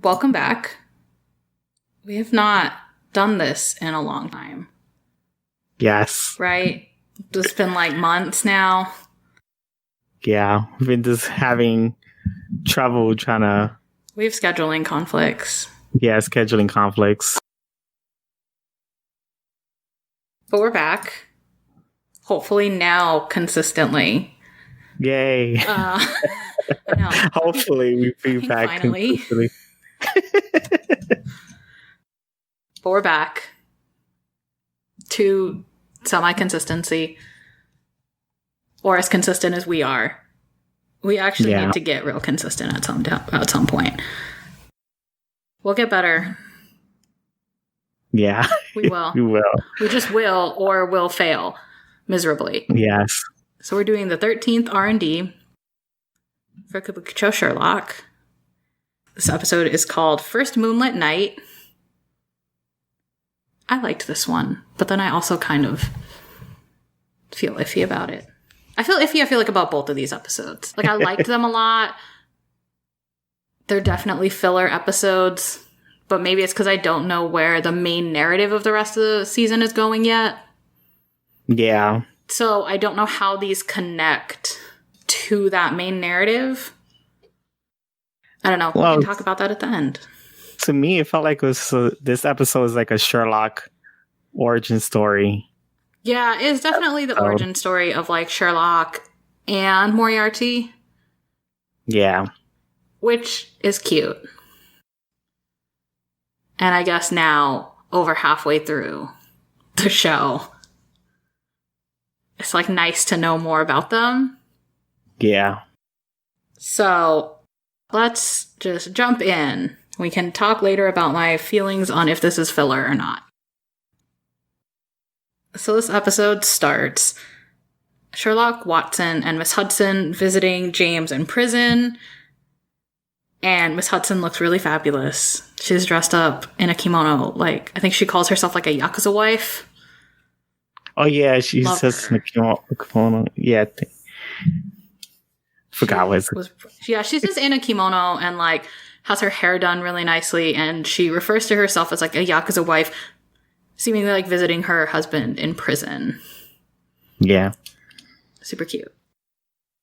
Welcome back. We have not done this in a long time. Yes. Right? It's been like months now. Yeah. We've been just having trouble trying to... We have scheduling conflicts. Yeah, scheduling conflicts. But we're back. Hopefully now consistently. Yay. I know. Hopefully we'll be back finally. consistently. But we're back to semi-consistency, or as consistent as we are. We actually need to get real consistent at some point. We'll get better. Yeah. We will. We will. We just will, or will fail miserably. Yes. So we're doing the 13th R&D for Kabukichou Sherlock. This episode is called First Moonlit Night. I liked this one, but then I also kind of feel iffy about it. I feel like about both of these episodes. Like, I liked them a lot. They're definitely filler episodes, but maybe it's because I don't know where the main narrative of the rest of the season is going yet. Yeah. So I don't know how these connect to that main narrative. I don't know. Well, we can talk about that at the end. To me, it felt like it was this episode was like a Sherlock origin story. Yeah, it's definitely the origin story of like Sherlock and Moriarty. Yeah. Which is cute. And I guess now, over halfway through the show, it's like nice to know more about them. Yeah. So let's just jump in. We can talk later about my feelings on if this is filler or not. So this episode starts Sherlock, Watson, and Miss Hudson visiting James in prison. And Miss Hudson looks really fabulous. She's dressed up in a kimono. Like, I think she calls herself like a Yakuza wife. Oh, yeah. She says in a kimono. Yeah. Forgot what it was. Yeah, she's just in a kimono and like has her hair done really nicely. And she refers to herself as like a Yakuza wife, seemingly like visiting her husband in prison. Yeah. Super cute.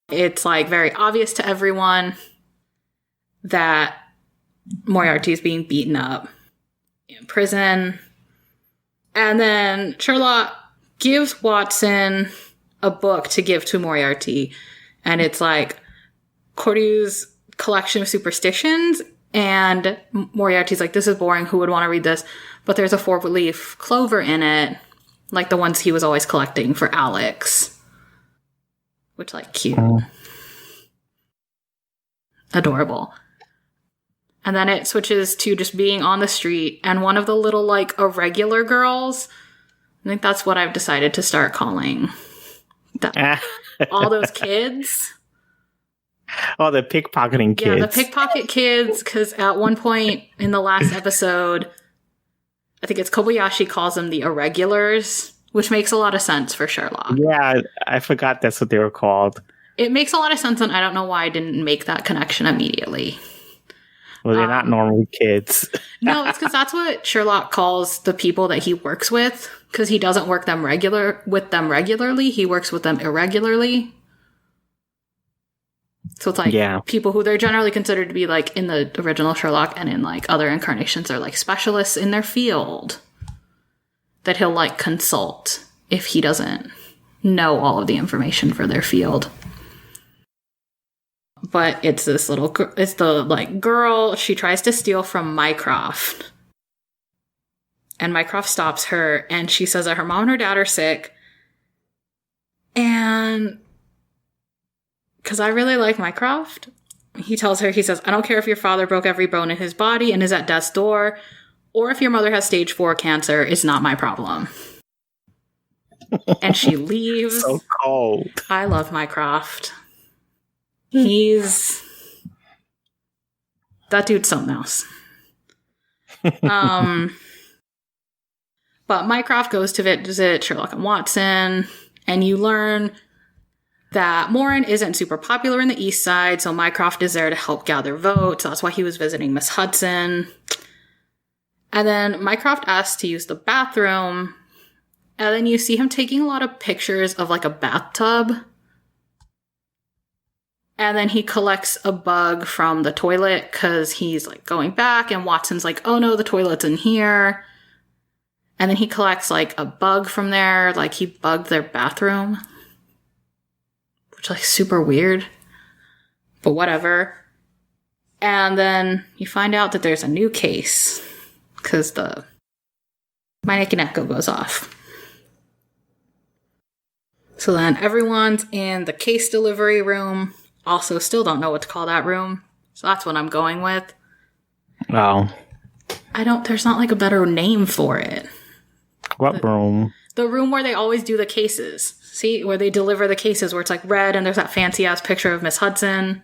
It's like very obvious to everyone that Moriarty is being beaten up in prison. And then Sherlock gives Watson a book to give to Moriarty. And it's like Cory's collection of superstitions. And Moriarty's like, this is boring. Who would want to read this? But there's a 4-leaf clover in it, like the ones he was always collecting for Alex. Which, like, cute. Adorable. And then it switches to just being on the street, and one of the little, like, irregular girls, I think that's what I've decided to start calling all those kids. Oh, the pickpocketing kids. Yeah, the pickpocket kids, because at one point in the last episode, I think it's Kobayashi calls them the irregulars, which makes a lot of sense for Sherlock. Yeah, I forgot that's what they were called. It makes a lot of sense, and I don't know why I didn't make that connection immediately. Well, they're not normal kids. No, it's because that's what Sherlock calls the people that he works with, because he doesn't work with them regularly. He works with them irregularly. So it's like people who they're generally considered to be like in the original Sherlock and in like other incarnations, they're like specialists in their field that he'll like consult if he doesn't know all of the information for their field. But it's this it's the like girl, she tries to steal from Mycroft. And Mycroft stops her and she says that her mom and her dad are sick. And because I really like Mycroft, he tells her, he says, I don't care if your father broke every bone in his body and is at death's door, or if your mother has stage 4 cancer, it's not my problem. And she leaves. So cold. I love Mycroft. That dude's something else. But Mycroft goes to visit Sherlock and Watson, and you learn that Morin isn't super popular in the East Side, so Mycroft is there to help gather votes. That's why he was visiting Miss Hudson. And then Mycroft asks to use the bathroom, and then you see him taking a lot of pictures of like a bathtub. And then he collects a bug from the toilet because he's like going back, and Watson's like, oh no, the toilet's in here. And then he collects like a bug from there, like he bugged their bathroom. Which like super weird. But whatever. And then you find out that there's a new case. Because the Meineke Echo goes off. So then everyone's in the case delivery room. Also, still don't know what to call that room. So that's what I'm going with. Oh. There's not like a better name for it. What room? The room where they always do the cases. See, where they deliver the cases, where it's like red and there's that fancy ass picture of Miss Hudson.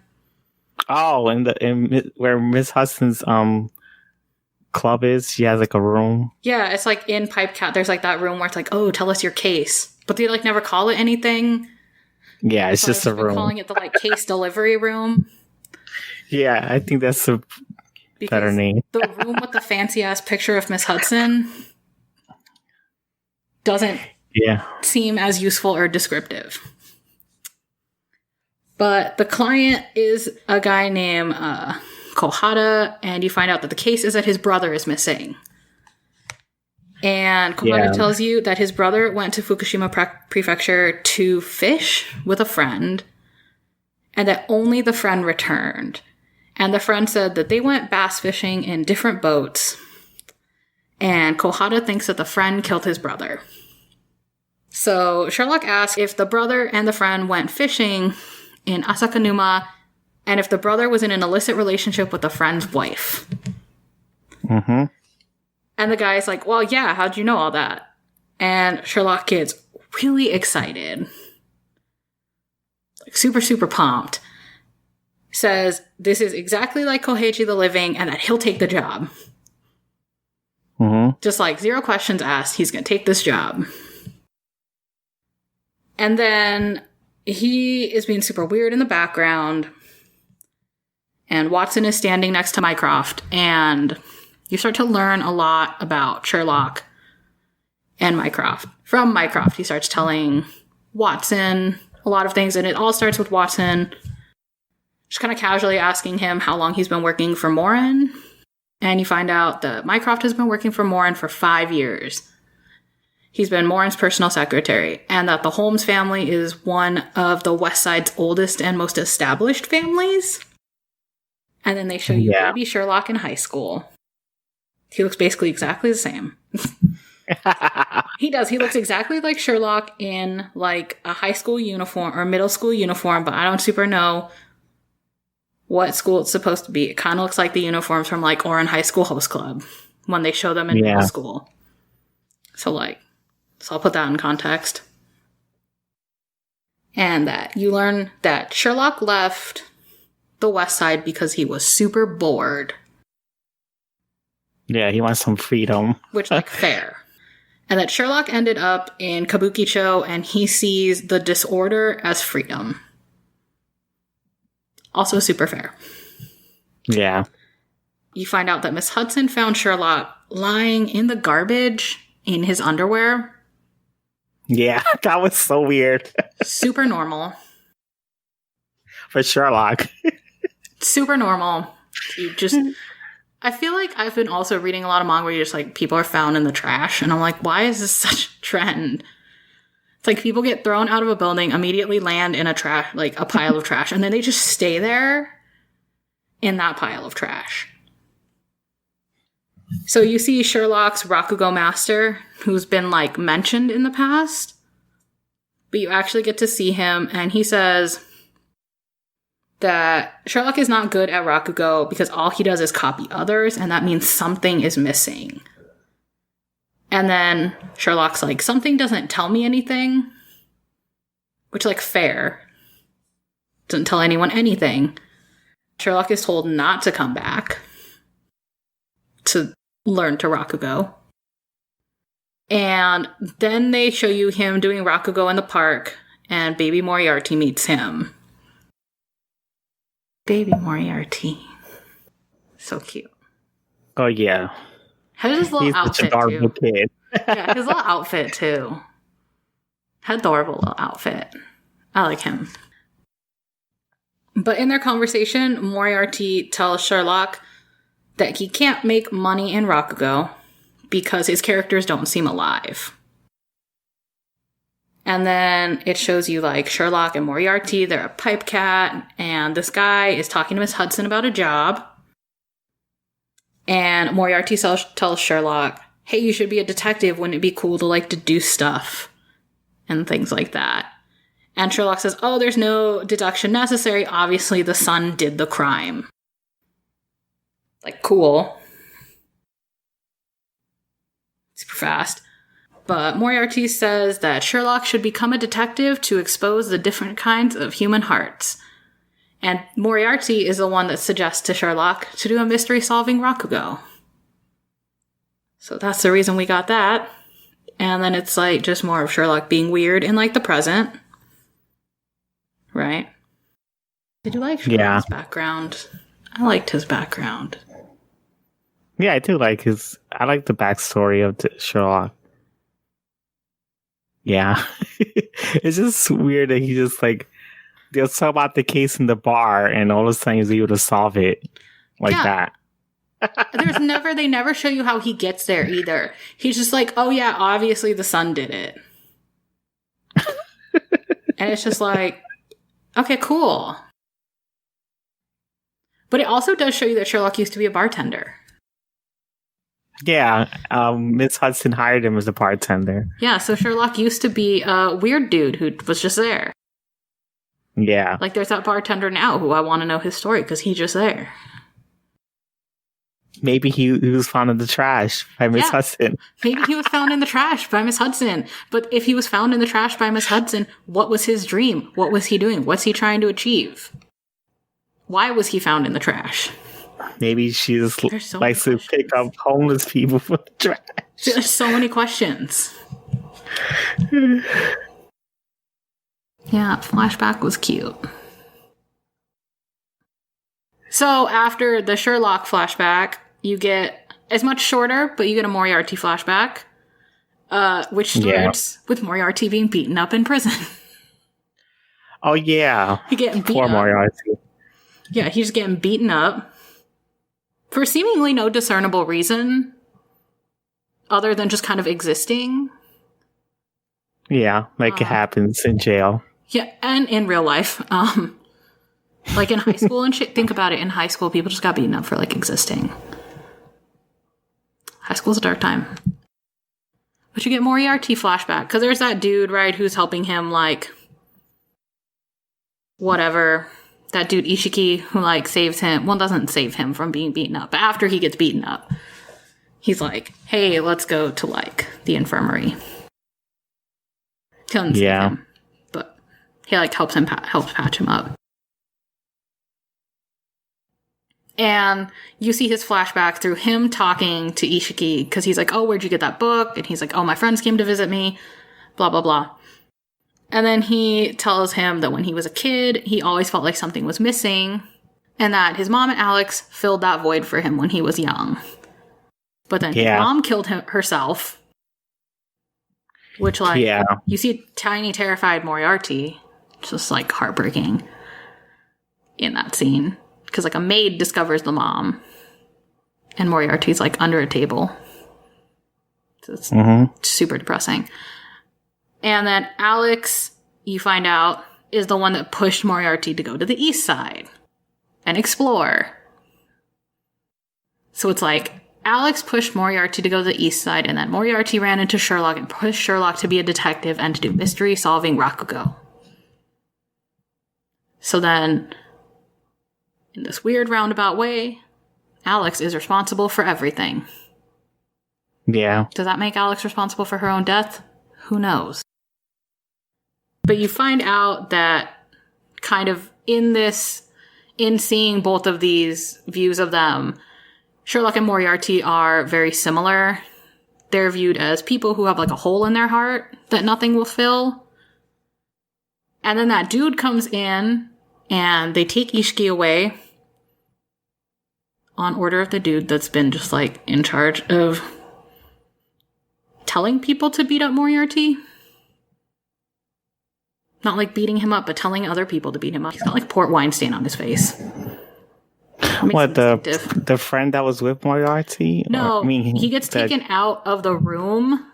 Oh, where Miss Hudson's club is, she has like a room. Yeah, it's like in Pipe Cat. There's like that room where it's like, oh, tell us your case, but they like never call it anything. Yeah, it's so just a room. Calling it the like case delivery room. Yeah, I think that's a better name. The room with the fancy ass picture of Miss Hudson doesn't seem as useful or descriptive. But the client is a guy named Kohata, and you find out that the case is that his brother is missing. And Kohata tells you that his brother went to Fukushima Prefecture to fish with a friend, and that only the friend returned. And the friend said that they went bass fishing in different boats, and Kohata thinks that the friend killed his brother. So Sherlock asks if the brother and the friend went fishing in Asakanuma, and if the brother was in an illicit relationship with the friend's wife. Mm-hmm. And the guy's like, well, yeah, how'd you know all that? And Sherlock gets really excited. Like super, super pumped. Says this is exactly like Koheiji the Living and that he'll take the job. Mm-hmm. Just like 0 questions asked, he's going to take this job. And then he is being super weird in the background. And Watson is standing next to Mycroft. And you start to learn a lot about Sherlock and Mycroft. From Mycroft, he starts telling Watson a lot of things. And it all starts with Watson just kind of casually asking him how long he's been working for Morin. And you find out that Mycroft has been working for Morin for 5 years. He's been Morin's personal secretary, and that the Holmes family is one of the West Side's oldest and most established families. And then they show you baby Sherlock in high school. He looks basically exactly the same. He does. He looks exactly like Sherlock in like a high school uniform or middle school uniform, but I don't super know what school it's supposed to be. It kind of looks like the uniforms from like Oran High School Host Club when they show them in middle school. So I'll put that in context. And that you learn that Sherlock left the West Side because he was super bored. Yeah, he wants some freedom. Which, fair. And that Sherlock ended up in Kabukichou and he sees the disorder as freedom. Also super fair. Yeah. You find out that Miss Hudson found Sherlock lying in the garbage in his underwear. Yeah, that was so weird. Super normal. For Sherlock. Super normal. I feel like I've been also reading a lot of manga where you're just like, people are found in the trash. And I'm like, why is this such a trend? It's like people get thrown out of a building, immediately land in a pile of trash, and then they just stay there in that pile of trash. So you see Sherlock's Rakugo master, who's been mentioned in the past, but you actually get to see him, and he says that Sherlock is not good at Rakugo because all he does is copy others, and that means something is missing. And then Sherlock's like, something doesn't tell me anything, which fair. Doesn't tell anyone anything. Sherlock is told not to come back to learn to Rakugo. And then they show you him doing Rakugo in the park, and baby Moriarty meets him. Baby Moriarty. So cute. Oh, yeah. Had his little He's such an outfit, adorable too. kid. Yeah, his little outfit, too. Adorable little outfit. I like him. But in their conversation, Moriarty tells Sherlock that he can't make money in Rakugo because his characters don't seem alive. And then it shows you, like, Sherlock and Moriarty, they're a pipe cat, and this guy is talking to Miss Hudson about a job. And Moriarty tells Sherlock, hey, you should be a detective. Wouldn't it be cool to, like, deduce stuff? And things like that. And Sherlock says, oh, there's no deduction necessary. Obviously, the son did the crime. Like, cool. Super fast. But Moriarty says that Sherlock should become a detective to expose the different kinds of human hearts. And Moriarty is the one that suggests to Sherlock to do a mystery-solving Rakugo. So that's the reason we got that. And then it's, like, just more of Sherlock being weird in, like, the present. Right? Did you like Sherlock's background? I liked his background. Yeah, I do like I like the backstory of Sherlock. Yeah. It's just weird that he just, like, they'll talk about the case in the bar and all of a sudden he's able to solve it like that. They never show you how he gets there either. He's just like, oh yeah, obviously the son did it. And it's just like, okay, cool. But it also does show you that Sherlock used to be a bartender. Yeah, Miss Hudson hired him as a bartender. Yeah, so Sherlock used to be a weird dude who was just there. Yeah. Like, there's that bartender now who I want to know his story because he's just there. Maybe he was found in the trash by Miss Hudson. Maybe he was found in the trash by Miss Hudson. But if he was found in the trash by Miss Hudson, what was his dream? What was he doing? What's he trying to achieve? Why was he found in the trash? Maybe she just likes to pick up homeless people from the trash. There's so many questions. Yeah, flashback was cute. So after the Sherlock flashback, you get, it's much shorter, but you get a Moriarty flashback, which starts with Moriarty being beaten up in prison. Oh, yeah. He getting beaten up. Moriarty. Yeah, he's getting beaten up for seemingly no discernible reason other than just kind of existing. Yeah, like it happens in jail. Yeah, and in real life. Like in high school and shit. Think about it. In high school, people just got beaten up for, like, existing. High school's a dark time. But you get Moriarty flashback. Because there's that dude, right, who's helping him, like, whatever. That dude Ishiki who, like, saves him. Well, doesn't save him from being beaten up. But after he gets beaten up, he's like, hey, let's go to, like, the infirmary. Doesn't save him. But he, like, helps patch him up. And you see his flashback through him talking to Ishiki, because he's like, oh, where'd you get that book? And he's like, oh, my friends came to visit me, blah, blah, blah. And then he tells him that when he was a kid, he always felt like something was missing, and that his mom and Alex filled that void for him when he was young. But then his mom killed herself, which, like, you see tiny, terrified Moriarty, just, like, heartbreaking in that scene. Because, like, a maid discovers the mom, and Moriarty's, like, under a table. So it's super depressing. And then Alex, you find out, is the one that pushed Moriarty to go to the east side and explore. So it's like, Alex pushed Moriarty to go to the east side, and then Moriarty ran into Sherlock and pushed Sherlock to be a detective and to do mystery-solving Rakugo. So then, in this weird roundabout way, Alex is responsible for everything. Yeah. Does that make Alex responsible for her own death? Who knows? But you find out that kind of in seeing both of these views of them, Sherlock and Moriarty are very similar. They're viewed as people who have, like, a hole in their heart that nothing will fill. And then that dude comes in and they take Ishiki away on order of the dude that's been just like in charge of telling people to beat up Moriarty. Not like beating him up, but telling other people to beat him up. He's got like port wine stain on his face. What, the friend that was with Moriarty? No, he gets taken out of the room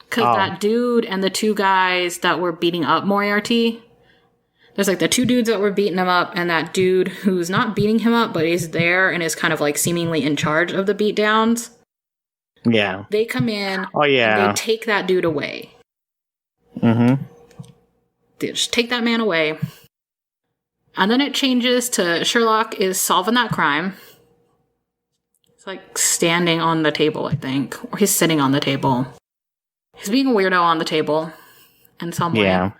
because that dude and the two guys that were beating up Moriarty. There's like the two dudes that were beating him up and that dude who's not beating him up, but is there and is kind of like seemingly in charge of the beatdowns. Yeah. They come in and they take that dude away. Mm-hmm. They just take that man away. And then it changes to Sherlock is solving that crime. He's like standing on the table, I think. Or he's sitting on the table. He's being a weirdo on the table in some way. Yeah.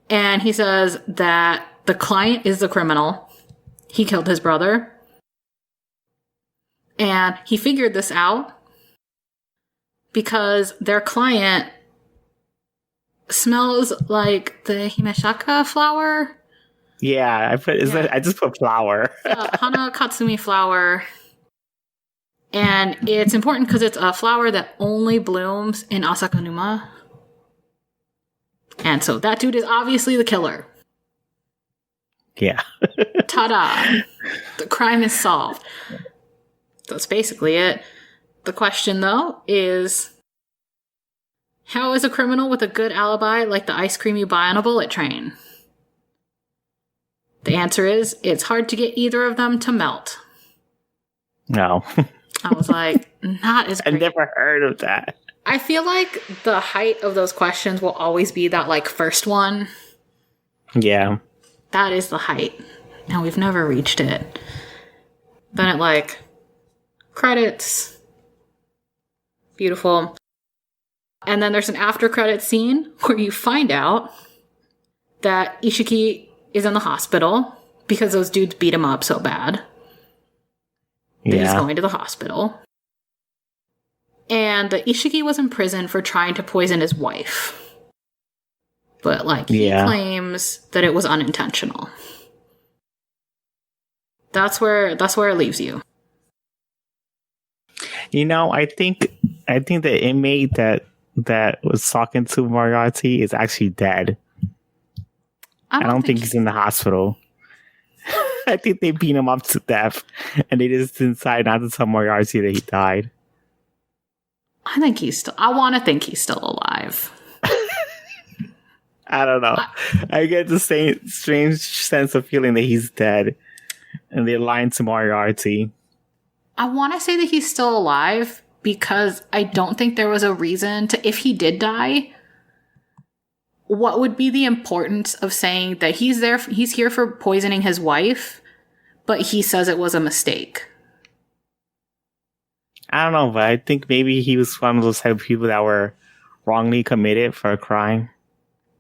And he says that the client is the criminal. He killed his brother. And he figured this out because their client smells like the himeshaka flower. Yeah, I just put flower. Hana Katsumi flower. And it's important because it's a flower that only blooms in Asakanuma. And so that dude is obviously the killer. Yeah. Ta-da! The crime is solved. That's basically it. The question, though, is how is a criminal with a good alibi like the ice cream you buy on a bullet train? The answer is, it's hard to get either of them to melt. No. I was like, not as great. I never heard of that. I feel like the height of those questions will always be that, like, first one. Yeah. That is the height. Now, we've never reached it. Then it, like, credits. Beautiful. And then there's an after-credit scene where you find out that Ishiki is in the hospital because those dudes beat him up so bad. That he's going to the hospital. And Ishiki was in prison for trying to poison his wife. But, like, he claims that it was unintentional. That's where it leaves you. You know, I think the inmate that was talking to Moriarty is actually dead. I don't think he's in the hospital. I think they beat him up to death, and they just decided not to tell Moriarty that he died. I want to think he's still alive. I don't know. I get the same strange sense of feeling that he's dead, and they're lying to Moriarty. I want to say that he's still alive because I don't think there was a reason to, if he did die, what would be the importance of saying that he's here for poisoning his wife, but he says it was a mistake? I don't know, but I think maybe he was one of those type of people that were wrongly committed for a crime.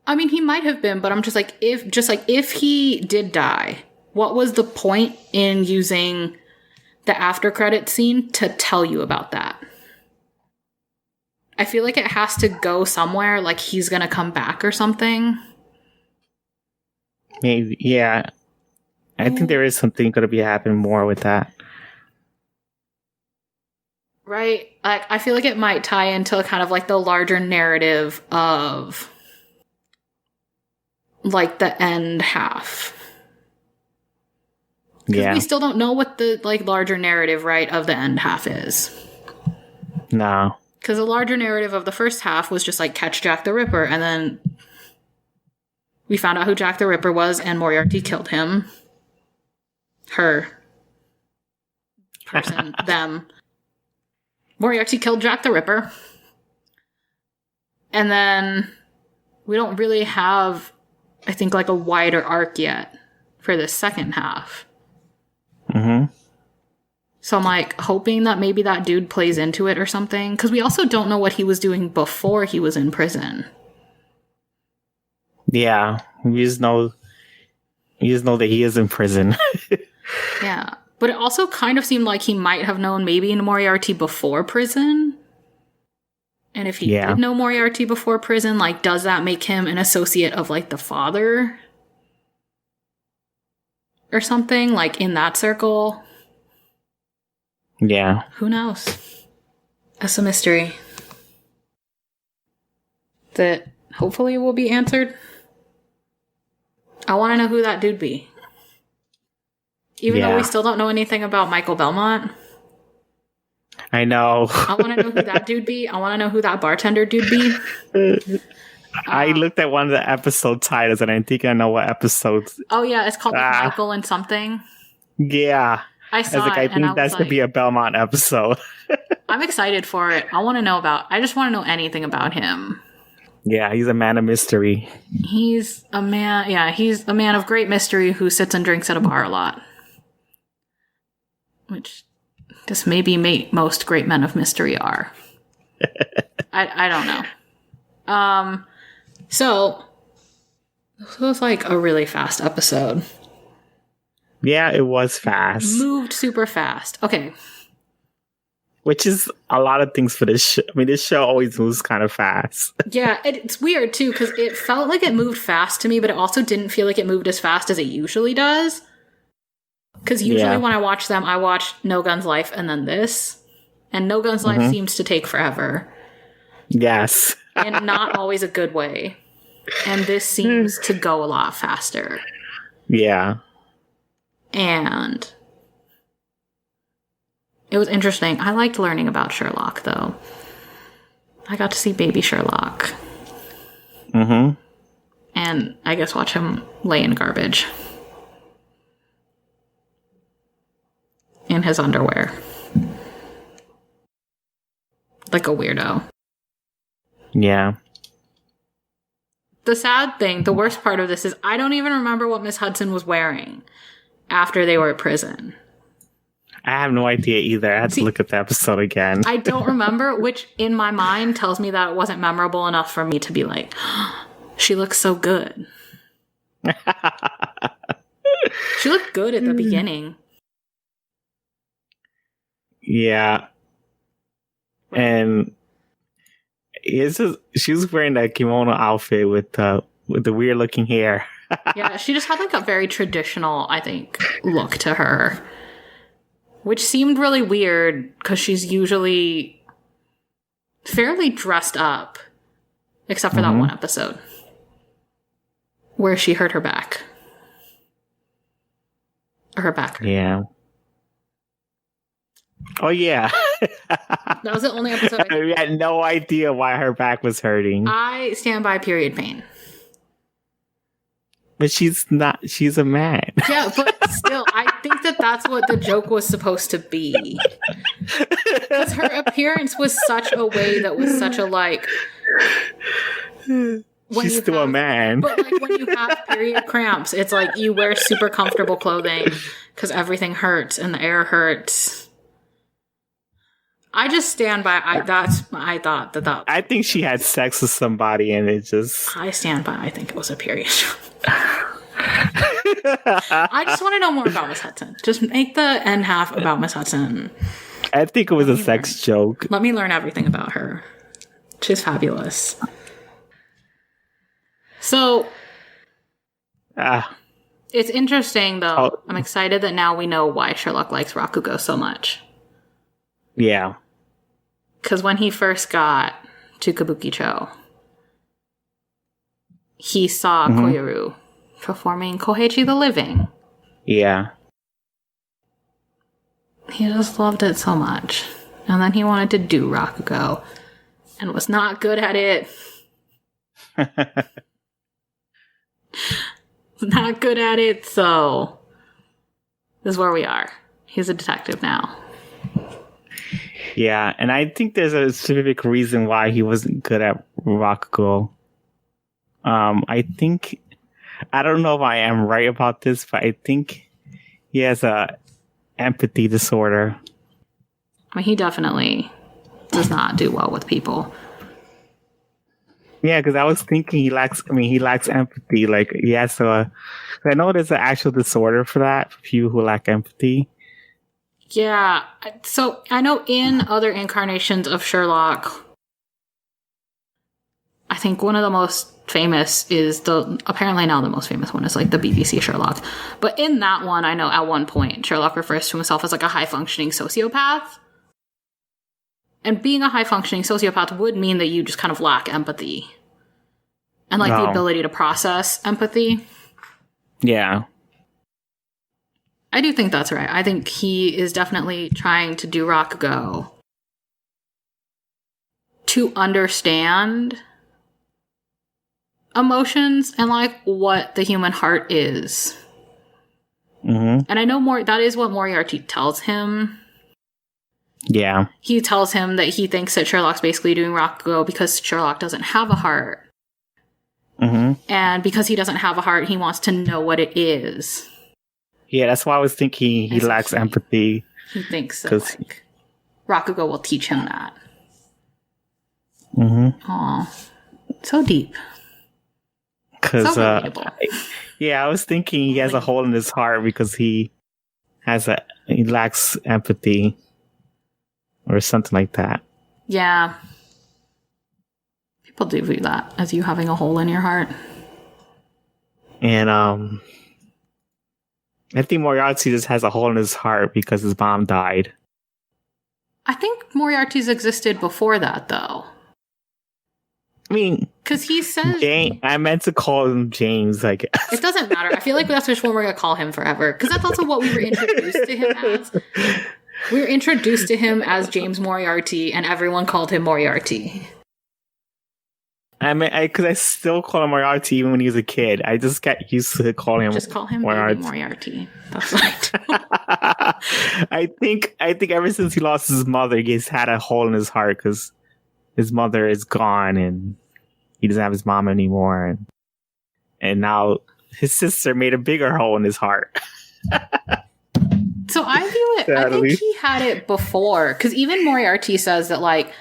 I mean, he might have been, but I'm just like, if he did die, what was the point in using the after credit scene to tell you about that? I feel like it has to go somewhere, like he's gonna come back or something. Maybe, yeah. I think there is something gonna be happening more with that. Right? Like, I feel like it might tie into kind of like the larger narrative of like the end half. Because we still don't know what the like larger narrative, right, of the end half is. No. Because the larger narrative of the first half was just like catch Jack the Ripper, and then we found out who Jack the Ripper was, and Moriarty killed him. Her. Person. Them. Moriarty killed Jack the Ripper. And then we don't really have, I think, like a wider arc yet for the second half. Mm-hmm. So I'm like hoping that maybe that dude plays into it or something. Because we also don't know what he was doing before he was in prison. Yeah. We just know that he is in prison. Yeah. But it also kind of seemed like he might have known maybe Moriarty before prison. And if he did know Moriarty before prison, like, does that make him an associate of, like, the father? Or something, like, in that circle? Yeah. Who knows? That's a mystery that hopefully will be answered. I want to know who that dude be. Even though we still don't know anything about Michael Belmont. I know. I want to know who that dude be. I want to know who that bartender dude be. I looked at one of the episode titles and I think I know what episodes. Oh, yeah. It's called Michael and something. Yeah. I saw it. I think that's going to be a Belmont episode. I'm excited for it. I just want to know anything about him. Yeah, he's a man of mystery. He's a man. Yeah, he's a man of great mystery who sits and drinks at a bar a lot. Which just maybe most great men of mystery are. I don't know. So this was like a really fast episode. Yeah, it was fast. Moved super fast. Okay. Which is a lot of things for this show. I mean, this show always moves kind of fast. Yeah, it's weird too, because it felt like it moved fast to me, but it also didn't feel like it moved as fast as it usually does. Because usually when I watch them, I watch No Gun's Life and then this. And No Gun's Life seems to take forever. Yes. And not always a good way. And this seems to go a lot faster. Yeah. And it was interesting. I liked learning about Sherlock, though. I got to see baby Sherlock. Mm-hmm. And I guess watch him lay in garbage. In his underwear. Like a weirdo. Yeah. The sad thing, the worst part of this is I don't even remember what Miss Hudson was wearing after they were at prison. I have no idea either. I had to look at the episode again. I don't remember, which in my mind tells me that it wasn't memorable enough for me to be like, oh, she looks so good. She looked good at the beginning. Yeah. And she was wearing that kimono outfit with the weird looking hair. Yeah, she just had like a very traditional, I think, look to her. Which seemed really weird because she's usually fairly dressed up. Except for that one episode. Where she hurt her back. Or her back. Yeah. Oh, yeah. That was the only episode. We had no idea why her back was hurting. I stand by period pain. But she's not. She's a man. Yeah, but still, I think that's what the joke was supposed to be. Because her appearance was such a way that was such a like. She's still a man. But like when you have period cramps, it's like you wear super comfortable clothing because everything hurts and the air hurts. I just stand by. I think she had sex with somebody, and it just. I stand by. I think it was a period. I just want to know more about Miss Hudson. Just make the end half about Miss Hudson. I think it was a sex joke. Let me learn everything about her. She's fabulous. So, it's interesting though. I'm excited that now we know why Sherlock likes Rakugo so much. Yeah. Because when he first got to Kabukichou, he saw Koyoru performing Koheichi the Living. Yeah. He just loved it so much. And then he wanted to do Rakugo and was not good at it. Not good at it, so this is where we are. He's a detective now. Yeah, and I think there's a specific reason why he wasn't good at Rakugo. I think, I don't know if I am right about this, but I think he has a empathy disorder. I mean, he definitely does not do well with people. Yeah, because I was thinking he lacks empathy. Like, he has to, I know there's an actual disorder for that, for people who lack empathy. Yeah, so I know in other incarnations of Sherlock, I think one of the most famous is apparently now the most famous one is like the BBC Sherlock. But in that one, I know at one point Sherlock refers to himself as like a high-functioning sociopath. And being a high-functioning sociopath would mean that you just kind of lack empathy. And like the ability to process empathy. Yeah. I do think that's right. I think he is definitely trying to do Rakugo to understand emotions and like what the human heart is. Mm-hmm. And I know that is what Moriarty tells him. Yeah. He tells him that he thinks that Sherlock's basically doing Rakugo because Sherlock doesn't have a heart. Mm-hmm. And because he doesn't have a heart, he wants to know what it is. Yeah, that's why I was thinking he lacks empathy. He thinks that like Rakugo will teach him that. Mm-hmm. Aw. So deep. Because, I was thinking he has a hole in his heart because he lacks empathy or something like that. Yeah. People do view that as you having a hole in your heart. And, I think Moriarty just has a hole in his heart because his mom died. I think Moriarty's existed before that, though. I mean, because he says I meant to call him James. Like it doesn't matter. I feel like that's just what we're gonna call him forever. Because that's also what we were introduced to him as. We were introduced to him as James Moriarty, and everyone called him Moriarty. I mean, because I still call him Moriarty even when he was a kid. I just got used to calling him. Just call him Moriarty. That's right. I think ever since he lost his mother, he's had a hole in his heart because his mother is gone and he doesn't have his mom anymore. And now his sister made a bigger hole in his heart. So I view it, I think he had it before. Because even Moriarty says that, like,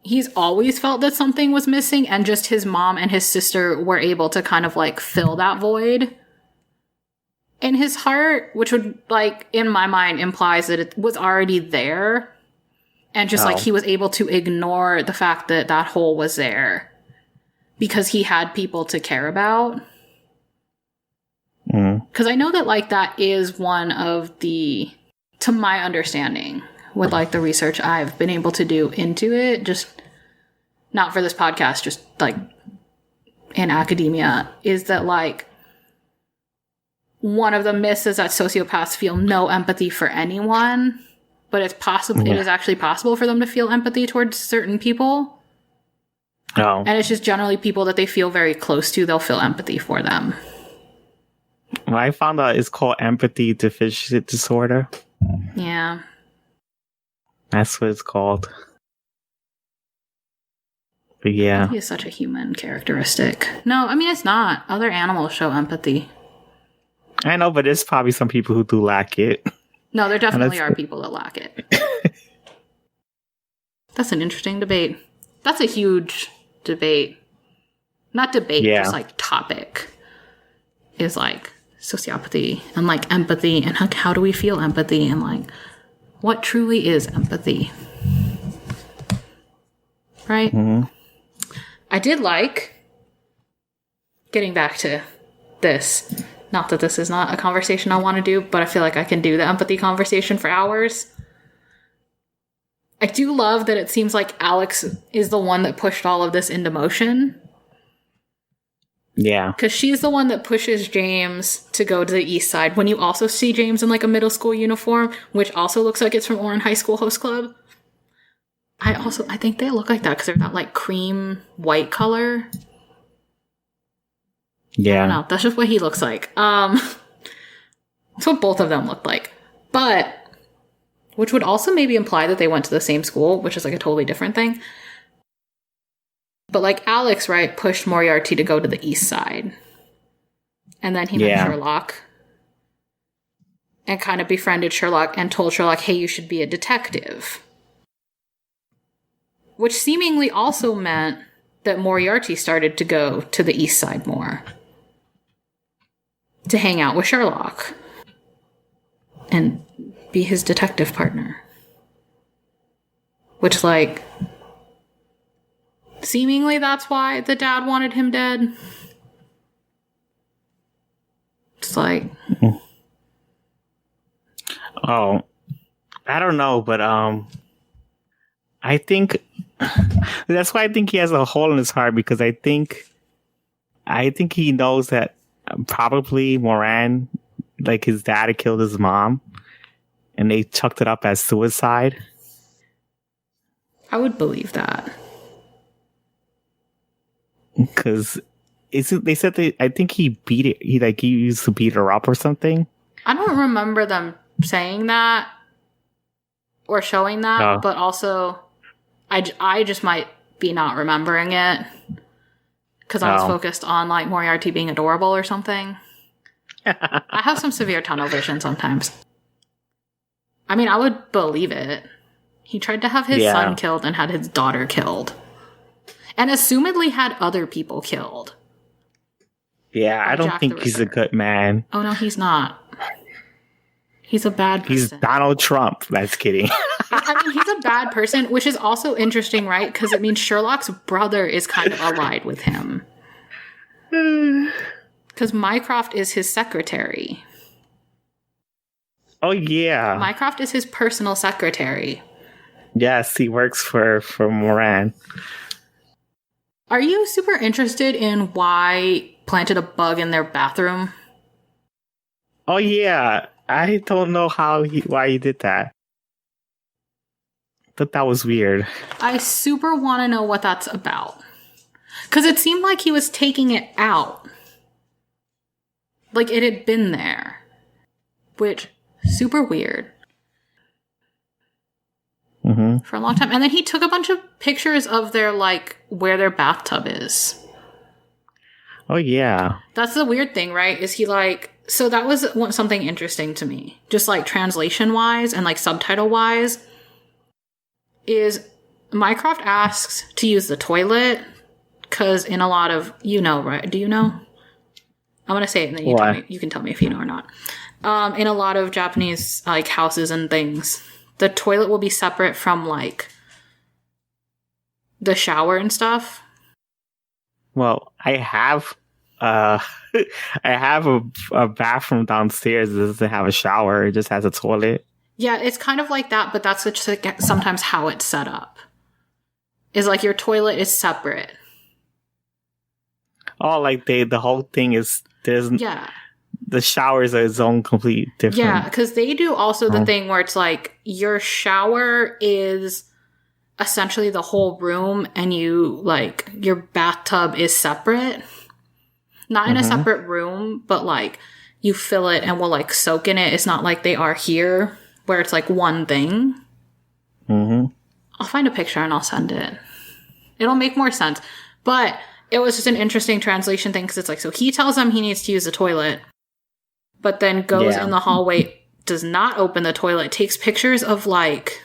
he's always felt that something was missing and just his mom and his sister were able to kind of, like, fill that void in his heart, which would, like, in my mind implies that it was already there. And just, like, he was able to ignore the fact that that hole was there because he had people to care about. Because I know that, like, that is one of the, to my understanding, with, like, the research I've been able to do into it, just not for this podcast, just, like, in academia, is that, like, one of the myths is that sociopaths feel no empathy for anyone, but it's possible, it is actually possible for them to feel empathy towards certain people. And it's just generally people that they feel very close to, they'll feel empathy for them. Well, I found out it's called empathy deficit disorder. Yeah. That's what it's called. But yeah. Empathy is such a human characteristic. No, I mean, it's not. Other animals show empathy. I know, but there's probably some people who do lack it. No, there definitely are people that lack it. That's an interesting debate. That's a huge debate. Not debate, just like topic. Is like sociopathy and like empathy and how do we feel empathy and like what truly is empathy. Right? Mm-hmm. I did like getting back to this. Not that this is not a conversation I want to do, but I feel like I can do the empathy conversation for hours. I do love that it seems like Alex is the one that pushed all of this into motion. Yeah. Because she's the one that pushes James to go to the east side. When you also see James in like a middle school uniform, which also looks like it's from Orin High School Host Club. I think they look like that because they're that like cream white color. Yeah. I don't know. That's just what he looks like. That's what both of them look like. But, which would also maybe imply that they went to the same school, which is like a totally different thing. But like Alex, right, pushed Moriarty to go to the east side. And then he met Sherlock. And kind of befriended Sherlock and told Sherlock, hey, you should be a detective. Which seemingly also meant that Moriarty started to go to the east side more. To hang out with Sherlock. And be his detective partner. Which, like, seemingly that's why the dad wanted him dead. It's like... Oh, I don't know, but I think that's why I think he has a hole in his heart, because I think he knows that probably Moran, like his dad, had killed his mom, and they chucked it up as suicide. I would believe that. Because they said I think he beat it. He used to beat her up or something. I don't remember them saying that or showing that, No. but also I just might be not remembering it because I was focused on like Moriarty being adorable or something. I have some severe tunnel vision sometimes. I mean, I would believe it. He tried to have his son killed and had his daughter killed. And assumedly had other people killed. Yeah, I don't think he's a good man. Oh, no, he's not. He's a bad person. He's Donald Trump. That's kidding. I mean, he's a bad person, which is also interesting, right? Because it means Sherlock's brother is kind of allied with him. Because Mycroft is his secretary. Oh, yeah. Mycroft is his personal secretary. Yes, he works for Moran. Are you super interested in why planted a bug in their bathroom? Oh, yeah. I don't know why he did that. I thought that was weird. I super want to know what that's about. Because it seemed like he was taking it out. Like it had been there. Which, super weird. Mm-hmm. For a long time. And then he took a bunch of pictures of their, like, where their bathtub is. Oh, yeah. That's the weird thing, right? Is he like... So that was something interesting to me. Just, like, translation-wise and, like, subtitle-wise. Is Mycroft asks to use the toilet. Because in a lot of... You know, right? Do you know? I'm going to say it and then you can tell me if you know or not. In a lot of Japanese, like, houses and things... The toilet will be separate from, like, the shower and stuff. Well, I have I have a bathroom downstairs that doesn't have a shower. It just has a toilet. Yeah, it's kind of like that, but that's just like sometimes how it's set up. Is like your toilet is separate. Oh, like the whole thing is... Yeah. The showers are its own complete different. Yeah, because they do also the thing where it's like your shower is essentially the whole room and you like your bathtub is separate. Not in a separate room, but like you fill it and will like soak in it. It's not like they are here where it's like one thing. Mm-hmm. I'll find a picture and I'll send it. It'll make more sense. But it was just an interesting translation thing because it's like, so he tells them he needs to use the toilet. But then goes in the hallway, does not open the toilet, takes pictures of, like,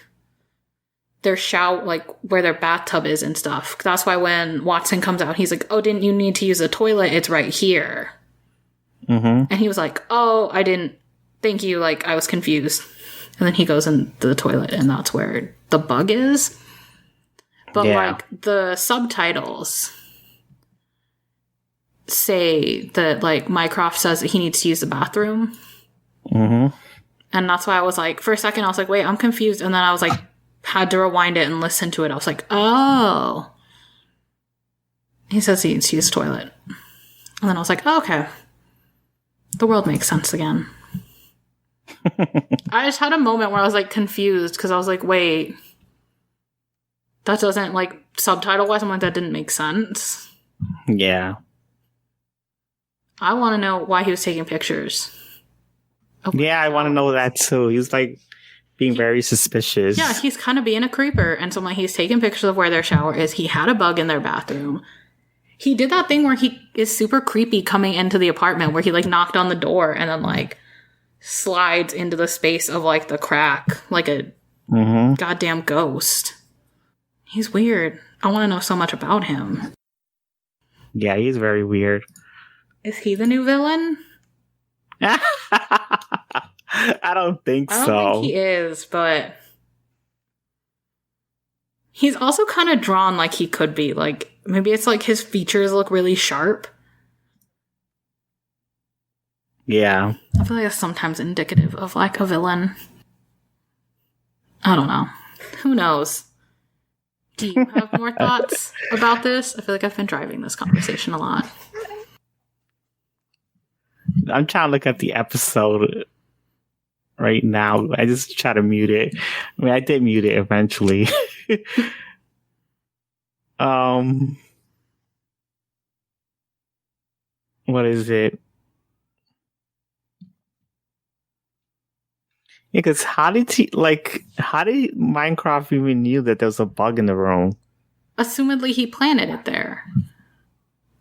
their shower, like, where their bathtub is and stuff. That's why when Watson comes out, he's like, oh, didn't you need to use the toilet? It's right here. Mm-hmm. And he was like, oh, I didn't, thank you, like, I was confused. And then he goes into the toilet, and that's where the bug is. But, like, the subtitles... say that like Mycroft says that he needs to use the bathroom. Mm-hmm. And that's why I was like, for a second I was like, wait, I'm confused. And then I was like, had to rewind it and listen to it. I was like, oh. He says he needs to use the toilet. And then I was like, oh, okay. The world makes sense again. I just had a moment where I was like confused because I was like, wait. That doesn't like subtitle wise, I'm like, that didn't make sense. Yeah. I want to know why he was taking pictures. Yeah, I want to know that too. He's like being very suspicious. Yeah, he's kind of being a creeper. And so like, he's taking pictures of where their shower is. He had a bug in their bathroom. He did that thing where he is super creepy coming into the apartment where he like knocked on the door and then like slides into the space of like the crack like a goddamn ghost. He's weird. I want to know so much about him. Yeah, he's very weird. Is he the new villain? I don't think so. I don't think he is, but He's also kind of drawn like he could be. Like, maybe it's like his features look really sharp. Yeah. I feel like that's sometimes indicative of like a villain. I don't know. Who knows? Do you have more thoughts about this? I feel like I've been driving this conversation a lot. I'm trying to look at the episode right now. I just try to mute it. I mean, I did mute it eventually. What is it? Yeah, because how did Minecraft even knew that there was a bug in the room? Assumedly, he planted it there.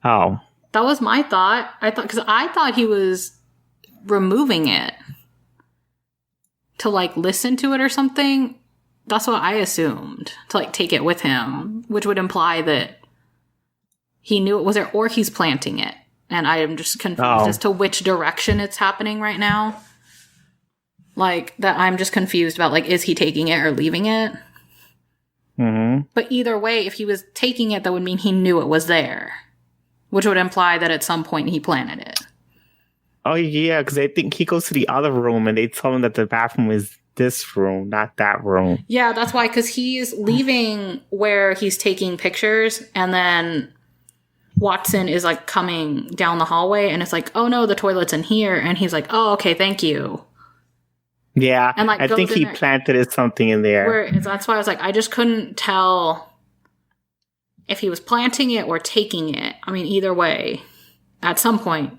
Oh. That was my thought. I thought he was removing it to like listen to it or something. That's what I assumed, to like take it with him, which would imply that he knew it was there, or he's planting it. And I am just confused as to which direction it's happening right now. Like, that I'm just confused about, like, is he taking it or leaving it? Mm-hmm. But either way, if he was taking it, that would mean he knew it was there, which would imply that at some point he planted it. Oh, yeah, because I think he goes to the other room and they tell him that the bathroom is this room, not that room. Yeah, that's why, because he's leaving where he's taking pictures, and then Watson is, like, coming down the hallway, and it's like, oh, no, the toilet's in here, and he's like, oh, okay, thank you. Yeah, and like I think he planted something in there. That's why I was like, I just couldn't tell if he was planting it or taking it. I mean, either way, at some point.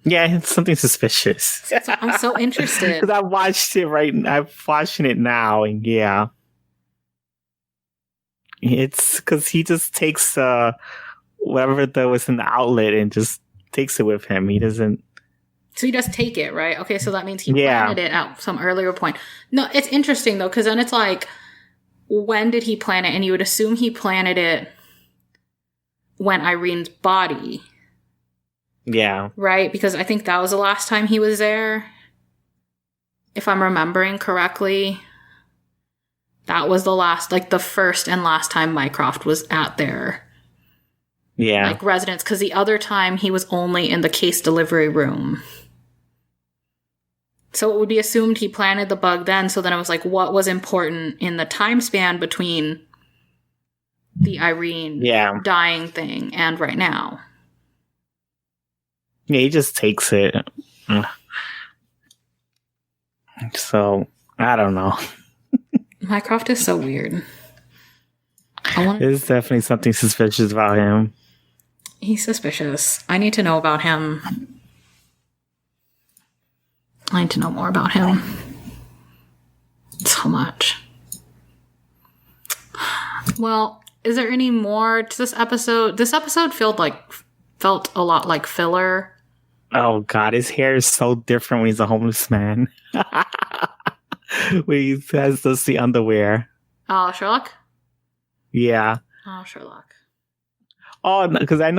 Yeah, it's something suspicious. I'm so interested. Because I'm watching it now, and yeah. It's because he just takes whatever that was in the outlet and just takes it with him. He doesn't. So he does take it, right? Okay, so that means he planted it at some earlier point. No, it's interesting, though, because then it's like, when did he plant it? And you would assume he planted it when Irene's body. Yeah. Right? Because I think that was the last time he was there. If I'm remembering correctly. That was the first and last time Mycroft was at their residence. Because the other time he was only in the case delivery room. So it would be assumed he planted the bug then, so then it was like, what was important in the time span between the Irene dying thing and right now? Yeah, he just takes it. So, I don't know. Mycroft is so weird. There's definitely something suspicious about him. He's suspicious. I need to know about him. I need to know more about him. So much. Well, is there any more to this episode? This episode felt a lot like filler. Oh god, his hair is so different when he's a homeless man. When he has the underwear. Oh, Sherlock? Yeah. Oh, Sherlock. Oh, because I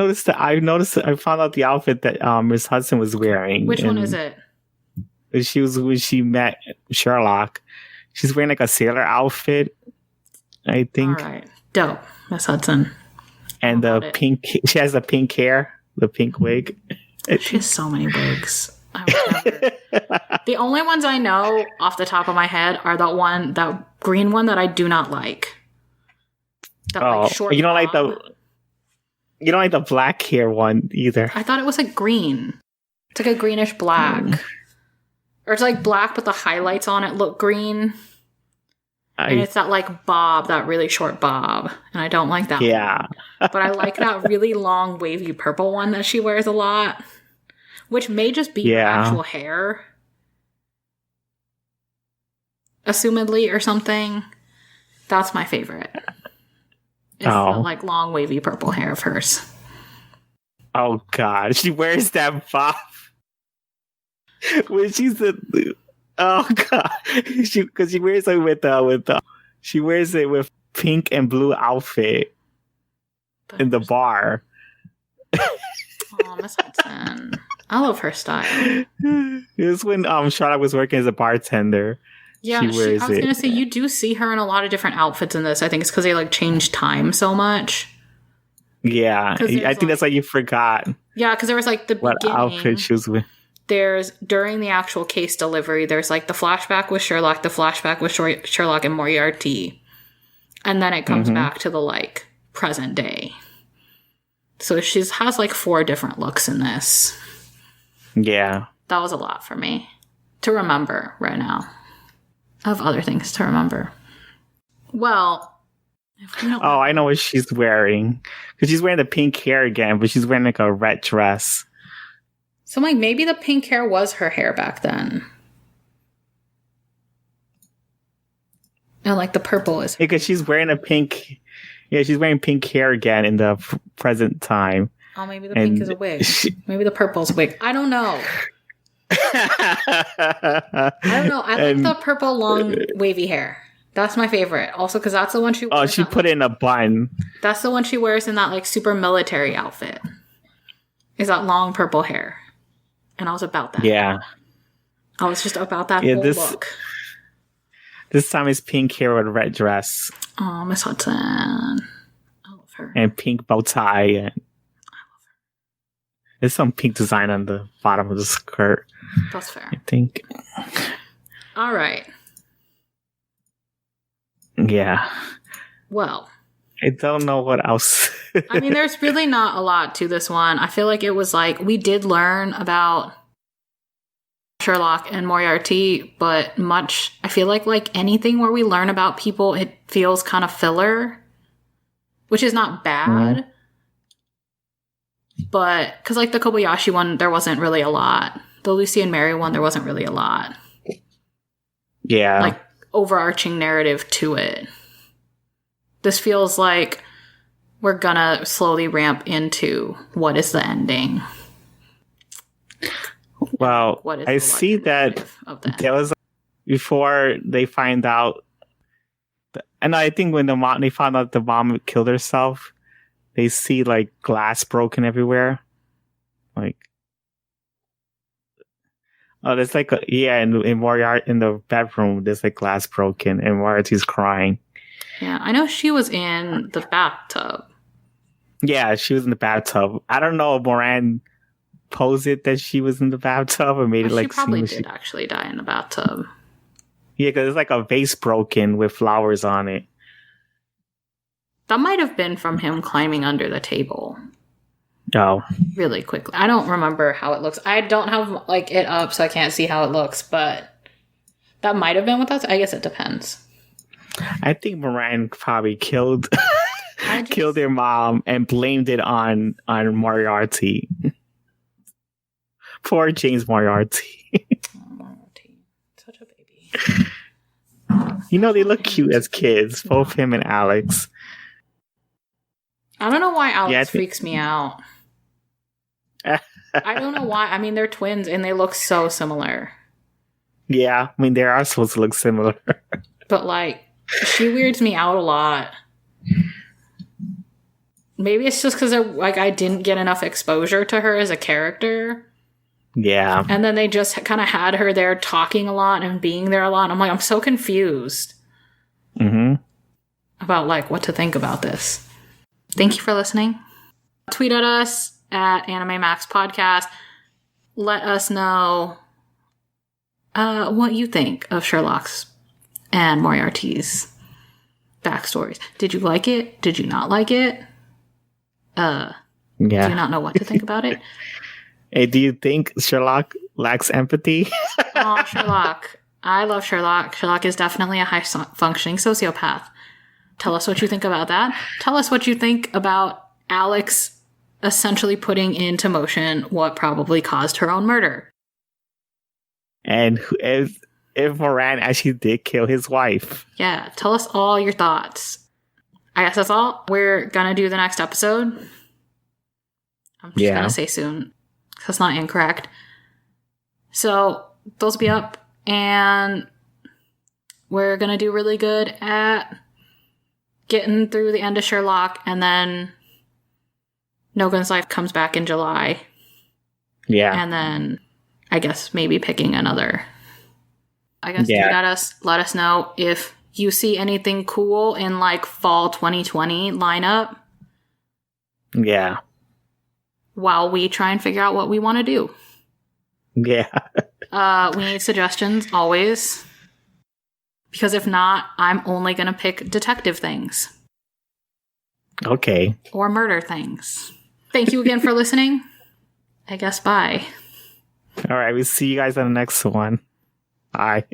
found out the outfit that Miss Hudson was wearing. Which one is it? When she met Sherlock, she's wearing like a sailor outfit, I think. All right, dope, Miss Hudson. And she has the pink hair, the pink wig. She has so many wigs. The only ones I know off the top of my head are that green one that I do not like. Short. You don't like the black hair one either. I thought it was like green. It's like a greenish black. Or it's like black, but the highlights on it look green. And it's that like bob, that really short bob. And I don't like that one. But I like that really long wavy purple one that she wears a lot. Which may just be her actual hair. Assumedly or something. That's my favorite. It's the like long wavy purple hair of hers. Oh god, she wears that bob. When she's oh god, because she wears it she wears it with pink and blue outfit in the bar. Oh, Miss Hudson, I love her style. It was when Charlotte was working as a bartender. Yeah, she wears I was it. going to say, you do see her in a lot of different outfits in this. I think it's because they, like, change time so much. Yeah, I think that's why you forgot. Yeah, because there was, like, the what beginning. Outfit she was with. There's, during the actual case delivery, there's, like, the flashback with Sherlock, the flashback with Sherlock and Moriarty. And then it comes back to the, like, present day. So she has, like, 4 different looks in this. Yeah. That was a lot for me to remember right now. I have other things to remember. Well, I know what she's wearing. Because she's wearing the pink hair again, but she's wearing like a red dress. So, like, maybe the pink hair was her hair back then. And, like, the purple is... Because she's wearing a pink... Yeah, she's wearing pink hair again in the present time. Oh, maybe the pink is a wig. Maybe the purple's a wig. I don't know. I don't know. I like the purple long wavy hair. That's my favorite. Also, because that's the one she wears. Oh, she put it in a bun. That's the one she wears in that, like, super military outfit. Is that long purple hair. And I was about that. Yeah. I was just about that whole look. This time it's pink hair with a red dress. Oh, Miss Hudson. I love her. And pink bow tie. And I love her. There's some pink design on the bottom of the skirt. That's fair. I think. All right. Yeah. Well. I don't know what else. I mean, there's really not a lot to this one. I feel like it was like, we did learn about Sherlock and Moriarty, but I feel like anything where we learn about people, it feels kind of filler, which is not bad. But, because like the Kobayashi one, there wasn't really a lot. The Lucy and Mary one, there wasn't really a lot. Yeah. Like, overarching narrative to it. This feels like we're gonna slowly ramp into what is the ending. Well, I see that there was before they find out, and I think when they found out the mom killed herself, they see like glass broken everywhere. Like, oh, there's like in Moriarty in the bedroom, there's like glass broken, and Moriarty's crying. Yeah, I know she was in the bathtub. Yeah, she was in the bathtub. I don't know if Moran posed it that she was in the bathtub or made it like... She probably did actually die in the bathtub. Yeah, because there's like a vase broken with flowers on it. That might have been from him climbing under the table. Oh. Really quickly. I don't remember how it looks. I don't have like it up, so I can't see how it looks, but that might have been what that's... I guess it depends. I think Moran probably killed their mom and blamed it on Moriarty. Poor James Moriarty. Moriarty. Such a baby. You know, they look cute as kids, both him and Alex. I don't know why Alex freaks me out. I don't know why. I mean, they're twins and they look so similar. Yeah, I mean, they are supposed to look similar. But, like, she weirds me out a lot. Maybe it's just because like I didn't get enough exposure to her as a character. Yeah. And then they just kind of had her there talking a lot and being there a lot. And I'm like, I'm so confused about like what to think about this. Thank you for listening. Tweet at us at Anime Max Podcast. Let us know what you think of Sherlock's and Moriarty's backstories. Did you like it? Did you not like it? Do you not know what to think about it? Hey, do you think Sherlock lacks empathy? Oh, Sherlock. I love Sherlock. Sherlock is definitely a high-functioning sociopath. Tell us what you think about that. Tell us what you think about Alex essentially putting into motion what probably caused her own murder. And if Moran actually did kill his wife. Yeah, tell us all your thoughts. I guess that's all. We're gonna do the next episode. I'm just gonna say soon. That's not incorrect. So, those will be up. And we're gonna do really good at getting through the end of Sherlock. And then No Gun's Life comes back in July. Yeah. And then, I guess, maybe picking another I guess tweet at us. Let us know if you see anything cool in like fall 2020 lineup. Yeah. While we try and figure out what we want to do. Yeah. We need suggestions always. Because if not, I'm only going to pick detective things. Okay. Or murder things. Thank you again for listening. I guess bye. All right. We'll see you guys on the next one. Bye.